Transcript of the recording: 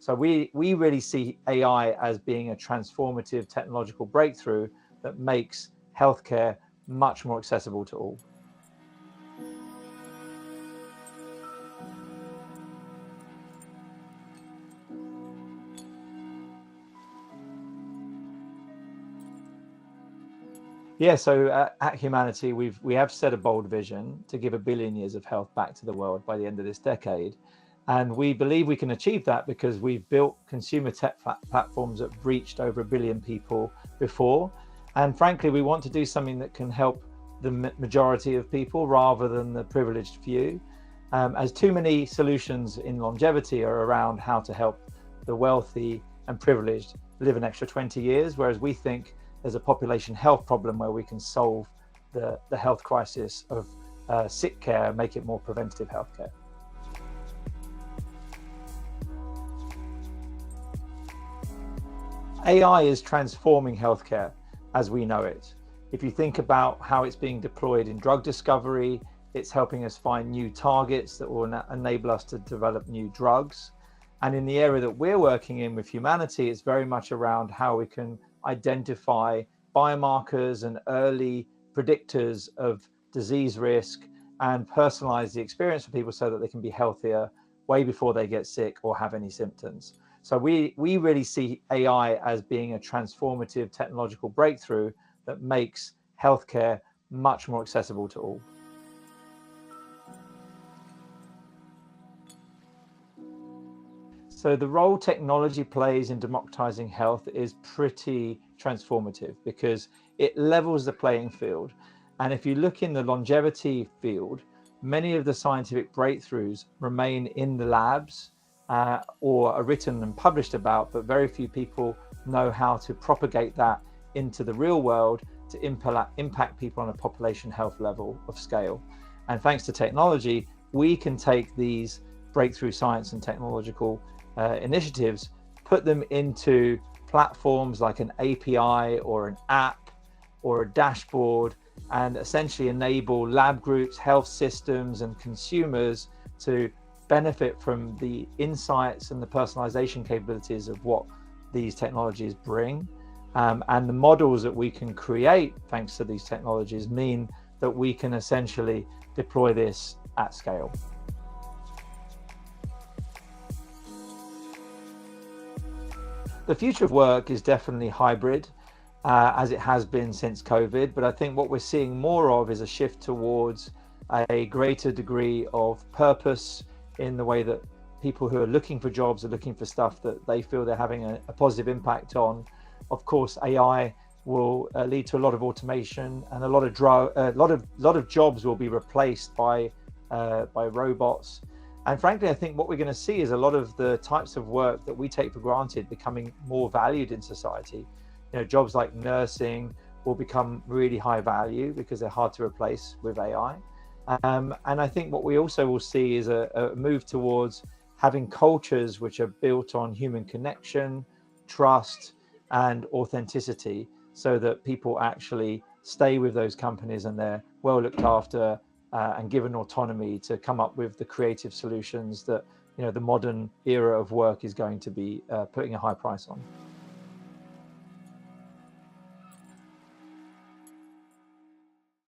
So we really see AI as being a transformative technological breakthrough that makes healthcare much more accessible to all. Yeah, so at Humanity, we have set a bold vision to give 1 billion years of health back to the world by the end of this decade. And we believe we can achieve that because we've built consumer tech platforms that have reached over 1 billion people before. And frankly, we want to do something that can help the majority of people rather than the privileged few. As too many solutions in longevity are around how to help the wealthy and privileged live an extra 20 years, whereas we think there's a population health problem where we can solve the health crisis of sick care, make it more preventative healthcare. AI is transforming healthcare as we know it. If you think about how it's being deployed in drug discovery, it's helping us find new targets that will enable us to develop new drugs. And in the area that we're working in with Humanity, it's very much around how we can identify biomarkers and early predictors of disease risk and personalize the experience for people so that they can be healthier way before they get sick or have any symptoms. So we really see AI as being a transformative technological breakthrough that makes healthcare much more accessible to all. So the role technology plays in democratizing health is pretty transformative because it levels the playing field. And if you look in the longevity field, many of the scientific breakthroughs remain in the labs or are written and published about, but very few people know how to propagate that into the real world to impact people on a population health level of scale. And thanks to technology, we can take these breakthrough science and technological initiatives, put them into platforms like an API or an app or a dashboard, and essentially enable lab groups, health systems, and consumers to benefit from the insights and the personalization capabilities of what these technologies bring. And the models that we can create thanks to these technologies mean that we can essentially deploy this at scale. The future of work is definitely hybrid, as it has been since COVID, but I think what we're seeing more of is a shift towards a greater degree of purpose in the way that people who are looking for jobs are looking for stuff that they feel they're having a positive impact on. Of course, AI will lead to a lot of automation, and a lot of jobs will be replaced by robots. And frankly, I think what we're going to see is a lot of the types of work that we take for granted becoming more valued in society. You know, jobs like nursing will become really high value because they're hard to replace with AI. And I think what we also will see is a move towards having cultures which are built on human connection, trust, and authenticity, so that people actually stay with those companies and they're well looked after and given autonomy to come up with the creative solutions that, you know, the modern era of work is going to be putting a high price on.